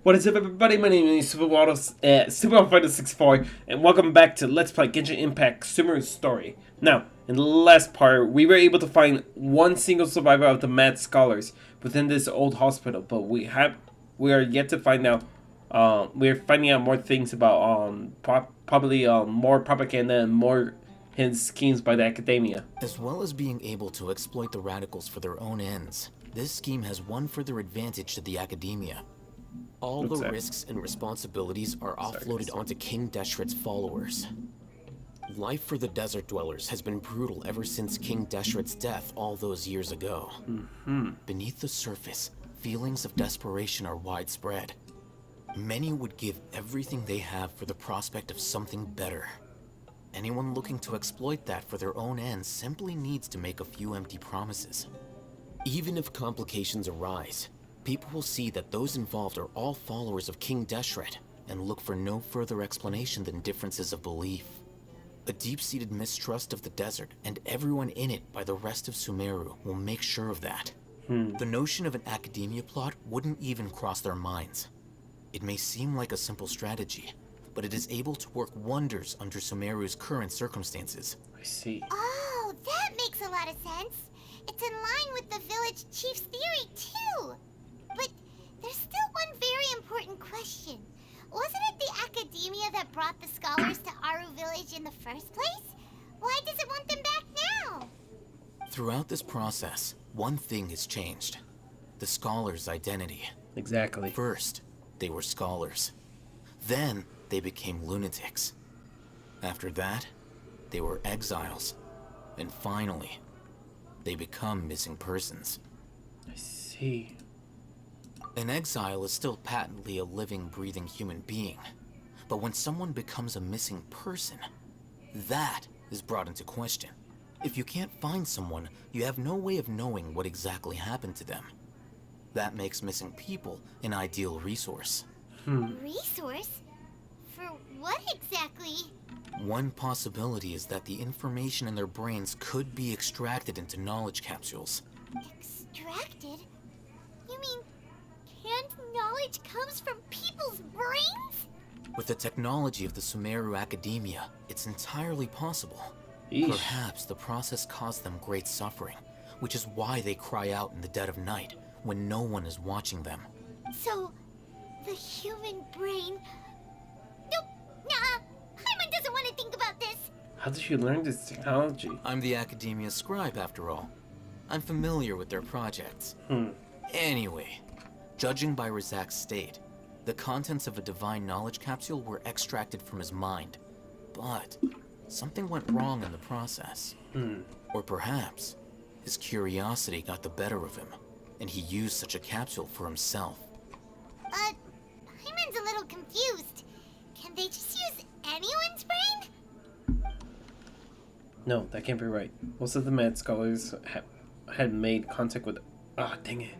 What is up, everybody? My name is Super564, and welcome back to Let's Play Genshin Impact Sumeru's story. Now, in the last part, we were able to find one single survivor of the Mad Scholars within this old hospital, but we are yet to find out. We're finding out more things about probably more propaganda and more hidden schemes by the academia. As well as being able to exploit the radicals for their own ends, this scheme has one further advantage to the academia. All the risks and responsibilities are offloaded onto King Deshret's followers. Life for the desert dwellers has been brutal ever since King Deshret's death all those years ago. Beneath the surface, feelings of desperation are widespread. Many would give everything they have for the prospect of something better. Anyone looking to exploit that for their own ends simply needs to make a few empty promises. Even if complications arise, people will see that those involved are all followers of King Deshret and look for no further explanation than differences of belief. A deep-seated mistrust of the desert and everyone in it by the rest of Sumeru will make sure of that. The notion of an academia plot wouldn't even cross their minds. It may seem like a simple strategy, but it is able to work wonders under Sumeru's current circumstances. I see. Oh, that makes a lot of sense. It's in line with the village chief's theory, too. But there's still one very important question. Wasn't it the academia that brought the scholars to Aru village in the first place? Why does it want them back now? Throughout this process, one thing has changed. The scholars' identity. Exactly. First, they were scholars. Then, they became lunatics. After that, they were exiles. And finally, they become missing persons. I see. An exile is still patently a living, breathing human being. But when someone becomes a missing person, that is brought into question. If you can't find someone, you have no way of knowing what exactly happened to them. That makes missing people an ideal resource. Resource? For what exactly? One possibility is that the information in their brains could be extracted into knowledge capsules. Extracted? You mean canned knowledge comes from people's brains? With the technology of the Sumeru Academia, it's entirely possible. Eesh. Perhaps the process caused them great suffering, which is why they cry out in the dead of night when no one is watching them. So, the human brain... Nope, nah, Hyman doesn't want to think about this. How did you learn this technology? I'm the Academia's scribe, after all. I'm familiar with their projects. Anyway, judging by Razak's state, the contents of a divine knowledge capsule were extracted from his mind. But something went wrong in the process. Or perhaps his curiosity got the better of him, and he used such a capsule for himself. Hyman's a little confused. Can they just use anyone's brain? No, that can't be right. Most of the Mad Scholars had made contact with... Ah, dang it.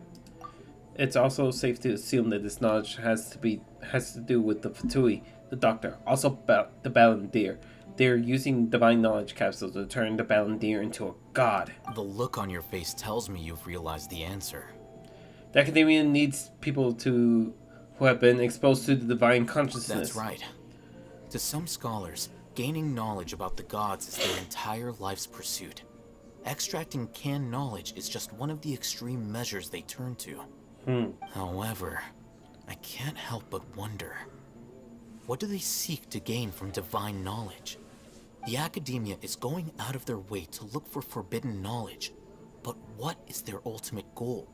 It's also safe to assume that this knowledge has to do with the Fatui, the Doctor, also the Balandir. They're using divine knowledge capsules to turn the Balandir into a god. The look on your face tells me you've realized the answer. The Academia needs people who have been exposed to the divine consciousness. That's right. To some scholars, gaining knowledge about the gods is their entire life's pursuit. Extracting canned knowledge is just one of the extreme measures they turn to. However, I can't help but wonder, what do they seek to gain from divine knowledge? The Academia is going out of their way to look for forbidden knowledge, but what is their ultimate goal?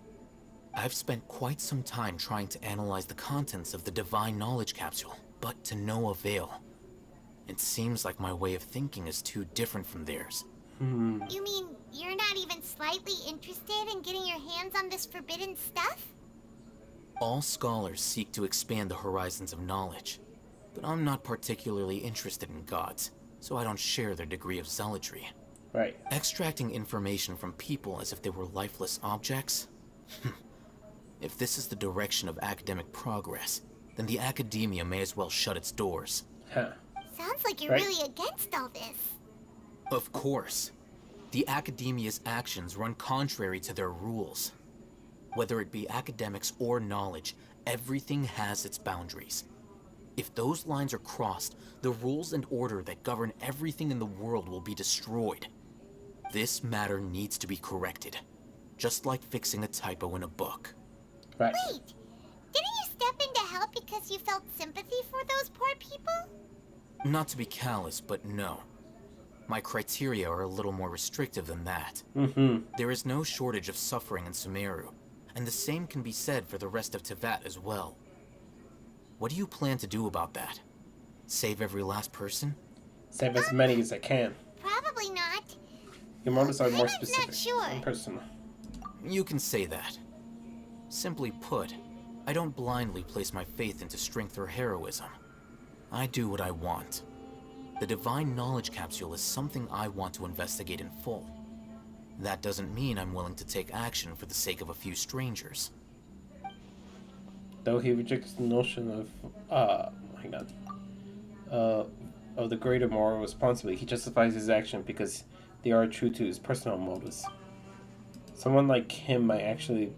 I've spent quite some time trying to analyze the contents of the divine knowledge capsule, but to no avail. It seems like my way of thinking is too different from theirs. You mean you're not even slightly interested in getting your hands on this forbidden stuff? All scholars seek to expand the horizons of knowledge, but I'm not particularly interested in gods, so I don't share their degree of zealotry. Right. Extracting information from people as if they were lifeless objects? If this is the direction of academic progress, then the Academia may as well shut its doors. Huh. Sounds like you're really against all this. Of course. The Academia's actions run contrary to their rules. Whether it be academics or knowledge, Everything has its boundaries. If those lines are crossed, the rules and order that govern everything in the world will be destroyed. This matter needs to be corrected, just like fixing a typo in a book. Right. Wait, didn't you step in to help because you felt sympathy for those poor people? Not to be callous, but no. My criteria are a little more restrictive than that. There is no shortage of suffering in Sumeru, and the same can be said for the rest of Teyvat as well. What do you plan to do about that? Save every last person? Save as many as I can. Probably not. Your motives are more I'm not specific sure. and personal. You can say that. Simply put, I don't blindly place my faith into strength or heroism. I do what I want. The Divine Knowledge Capsule is something I want to investigate in full. That doesn't mean I'm willing to take action for the sake of a few strangers. Though he rejects the notion of, of the greater moral responsibility, he justifies his action because they are true to his personal motives. Someone like him might actually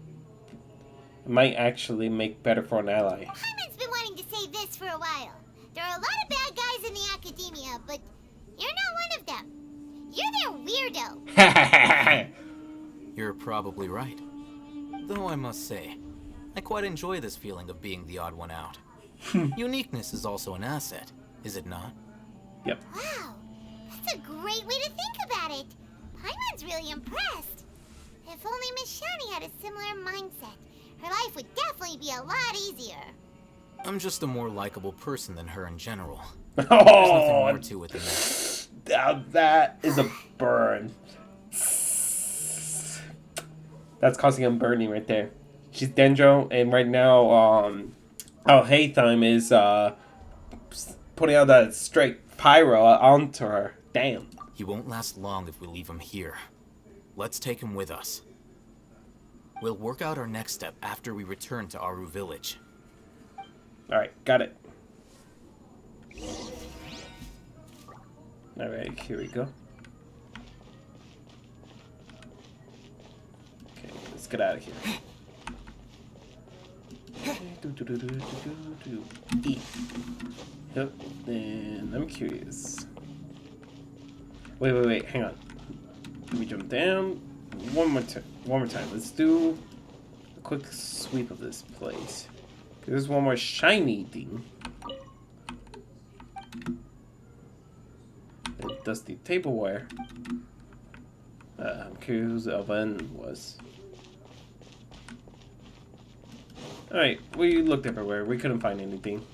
make better for an ally. Paimon's been wanting to say this for a while. There are a lot of bad guys in the academia, but you're not one of them. You're their weirdo. You're probably right. Though I must say, I quite enjoy this feeling of being the odd one out. Uniqueness is also an asset, is it not? Yep. Wow, that's a great way to think about it. Paimon's really impressed. If only Miss Shani had a similar mindset, her life would definitely be a lot easier. I'm just a more likable person than her in general. There's nothing more to it than that. Now that is a burn. That's causing a burning right there. She's Dendro, and right now, Haytham is putting out that straight pyro onto her. Damn. He won't last long if we leave him here. Let's take him with us. We'll work out our next step after we return to Aru Village. Alright, got it. Alright, here we go. Okay, let's get out of here. Eat. Yep, and I'm curious. Wait, hang on. Let me jump down. One more time. Let's do a quick sweep of this place. There's one more shiny thing. A dusty tableware. I'm curious whose oven was. Alright, we looked everywhere. We couldn't find anything.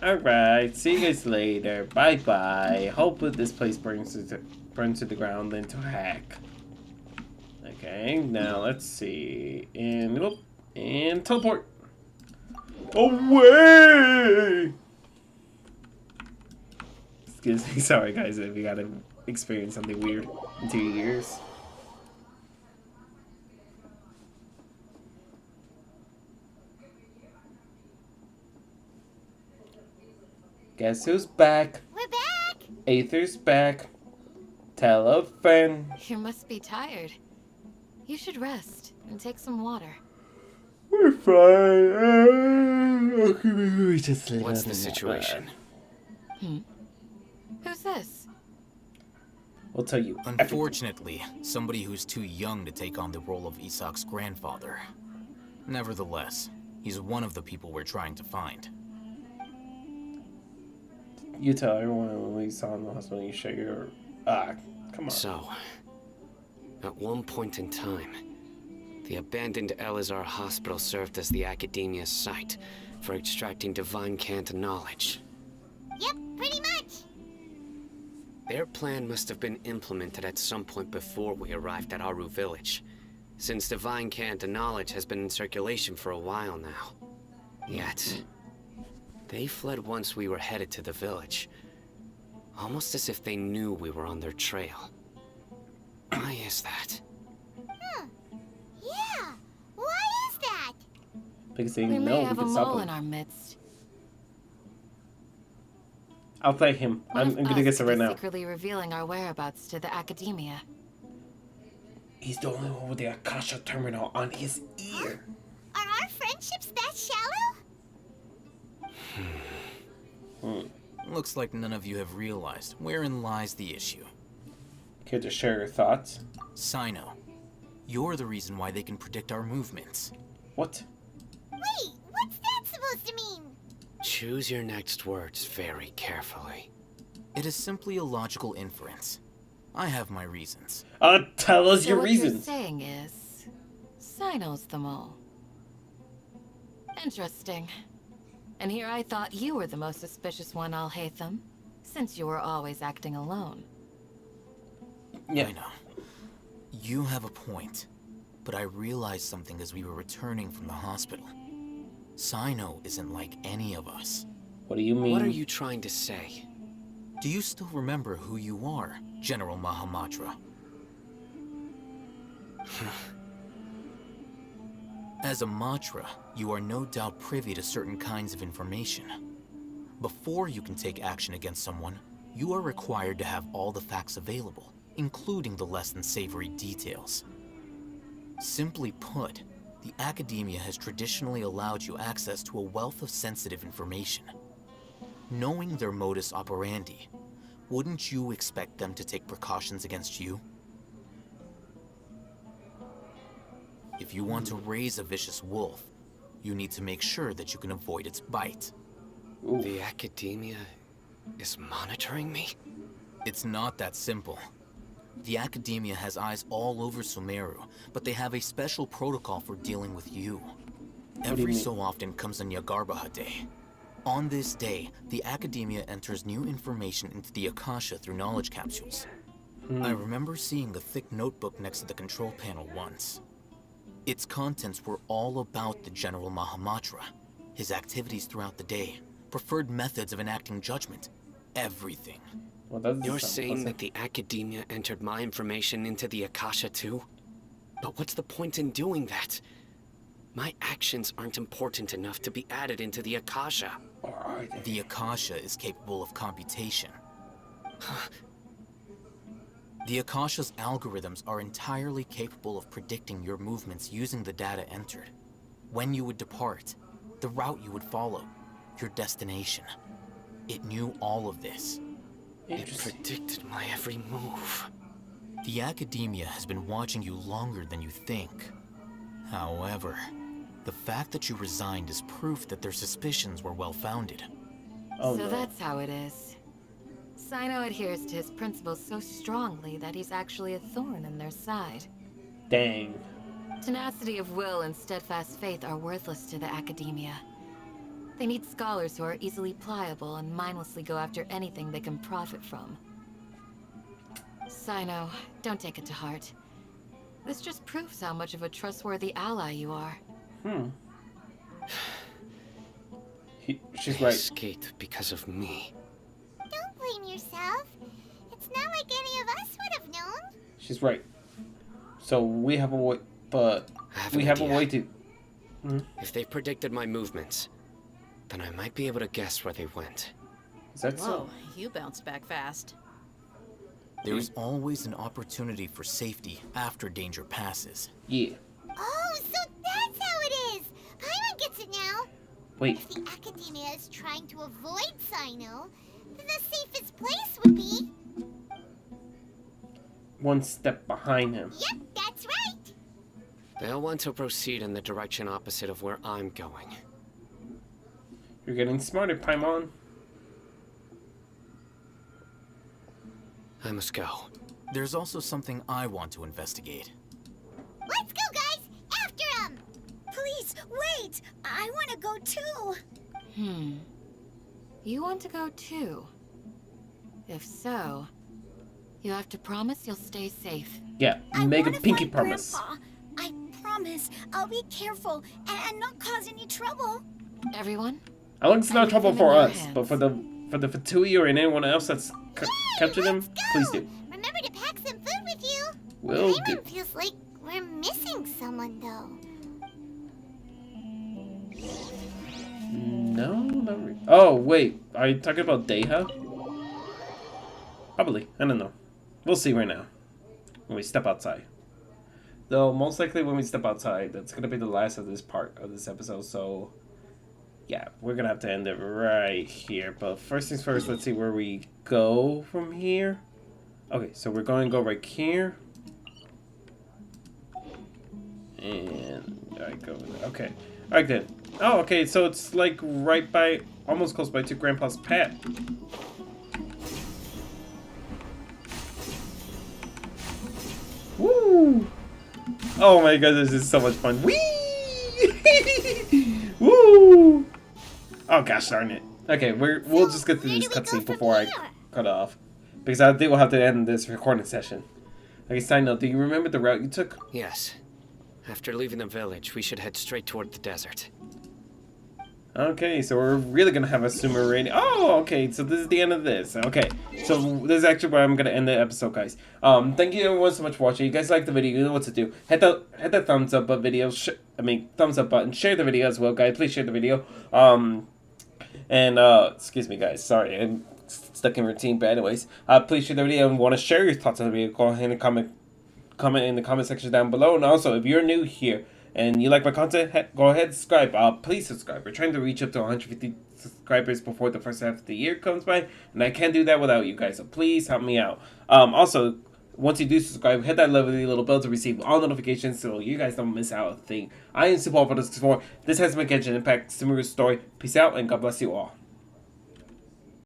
Alright, see you guys later. Bye-bye. Hope that this place burns to the ground into heck. Okay, now let's see. And teleport. Away! Excuse me, sorry guys if you gotta experience something weird in 2 years. Guess who's back? We're back! Aether's back. Tell a friend. You must be tired. You should rest and take some water. We're fine. Okay, we just What's the situation? Who's this? We'll tell you. Unfortunately, somebody who's too young to take on the role of Isak's grandfather. Nevertheless, he's one of the people we're trying to find. You tell everyone when we saw in the hospital you share your... come on. So, at one point in time, the abandoned Elazar hospital served as the academia's site for extracting divine cant knowledge. Yep, pretty much. Their plan must have been implemented at some point before we arrived at Aru Village, since divine cant knowledge has been in circulation for a while now. Yet, they fled once we were headed to the village, almost as if they knew we were on their trail. Why is that? Yeah, why is that? Because they We know may we have a can stop mole in him. our midst. I'll play him. One I'm of gonna us guess it could right be now. secretly revealing our whereabouts to the academia. He's the only one with the Akasha terminal on his ear. Are our friendships that shallow? Looks like none of you have realized wherein lies the issue. Care to share your thoughts? Sino, you're the reason why they can predict our movements. What? Wait, what's that supposed to mean? Choose your next words very carefully. It is simply a logical inference. I have my reasons. Tell us So your what reasons. you're saying is, Sino's the mole. Interesting. And here I thought you were the most suspicious one, Al-Haytham, since you were always acting alone. Yeah. I know. You have a point. But I realized something as we were returning from the hospital. Sino isn't like any of us. What do you mean? What are you trying to say? Do you still remember who you are, General Mahamatra? As a Matra, you are no doubt privy to certain kinds of information. Before you can take action against someone, you are required to have all the facts available, including the less than savory details. Simply put, the Academia has traditionally allowed you access to a wealth of sensitive information. Knowing their modus operandi, wouldn't you expect them to take precautions against you? If you want to raise a vicious wolf, you need to make sure that you can avoid its bite. Ooh. The Academia is monitoring me? It's not that simple. The Academia has eyes all over Sumeru, but they have a special protocol for dealing with you. Every so often comes a Nyagarbaha Day. On this day, the Academia enters new information into the Akasha through knowledge capsules. I remember seeing the thick notebook next to the control panel once. Its contents were all about the General Mahamatra, his activities throughout the day, preferred methods of enacting judgment, everything. Well, that doesn't You're sound saying pleasant. that the Academia entered my information into the Akasha too? But what's the point in doing that? My actions aren't important enough to be added into the Akasha. Or are they? The Akasha is capable of computation. The Akasha's algorithms are entirely capable of predicting your movements using the data entered. When you would depart, the route you would follow, your destination. It knew all of this. It Interesting. predicted my every move. The Academia has been watching you longer than you think. However, the fact that you resigned is proof that their suspicions were well-founded. Oh, So no. that's how it is. Sino adheres to his principles so strongly that he's actually a thorn in their side. Dang. Tenacity of will and steadfast faith are worthless to the Academia. They need scholars who are easily pliable and mindlessly go after anything they can profit from. Sino, don't take it to heart. This just proves how much of a trustworthy ally you are. She's They right. escaped because of me. Don't blame yourself. It's not like any of us would have known. She's right. So we have a way, but I have we an have a idea. way to. If they predicted my movements, then I might be able to guess where they went. Is that Whoa, so? you bounced back fast. There is always an opportunity for safety after danger passes. Yeah. Oh, so that's how it is. Paimon gets it now. Wait. If the Academia is trying to avoid Sino, then the safest place would be... One step behind him. Yep, that's right. They'll want to proceed in the direction opposite of where I'm going. You're getting smarter, Paimon. I must go. There's also something I want to investigate. Let's go, guys. After him. Please, wait! I want to go too! You want to go too? If so, you have to promise you'll stay safe. Yeah, I make a wanna pinky find promise. Grandpa. I promise I'll be careful and not cause any trouble. Everyone, I think it's not leave trouble them for in your us, but for hands. the Fatui or anyone else that's captured them, Let's go. please do. Remember to pack some food with you. Will do. Paimon feels like we're missing someone, though. No, not really. Oh, wait. Are you talking about Deha? Probably. I don't know. We'll see right now. When we step outside. Though, most likely when we step outside, that's going to be the last of this part of this episode, so... yeah, we're gonna have to end it right here. But first things first, let's see where we go from here. Okay, so we're going to go right here. And I go there. Okay. Alright then. Oh, okay, so it's like right by, almost close by to Grandpa's pet. Woo! Oh my god, this is so much fun. Whee! Woo! Oh gosh darn it. Okay, we'll just get through this cutscene before I cut off. Because I think we'll have to end this recording session. Okay, side note, do you remember the route you took? Yes. After leaving the village, we should head straight toward the desert. Okay, so we're really gonna have a Sumeru rating. Oh, okay, so this is the end of this. Okay, so this is actually where I'm gonna end the episode, guys. Thank you everyone so much for watching. You guys like the video, you know what to do. Hit that thumbs up video. Thumbs up button. Share the video as well, guys. Please share the video. Excuse me, guys. Sorry, I'm stuck in routine. But anyways, please share the video and want to share your thoughts on the video. Go ahead and comment in the comment section down below. And also, if you're new here and you like my content, go ahead and subscribe. Please subscribe. We're trying to reach up to 150 subscribers before the first half of the year comes by, and I can't do that without you guys. So please help me out. Also, once you do subscribe, hit that lovely little bell to receive all notifications so you guys don't miss out a thing. I am Super for this. This has been Genshin Impact Sumeru story. Peace out and God bless you all.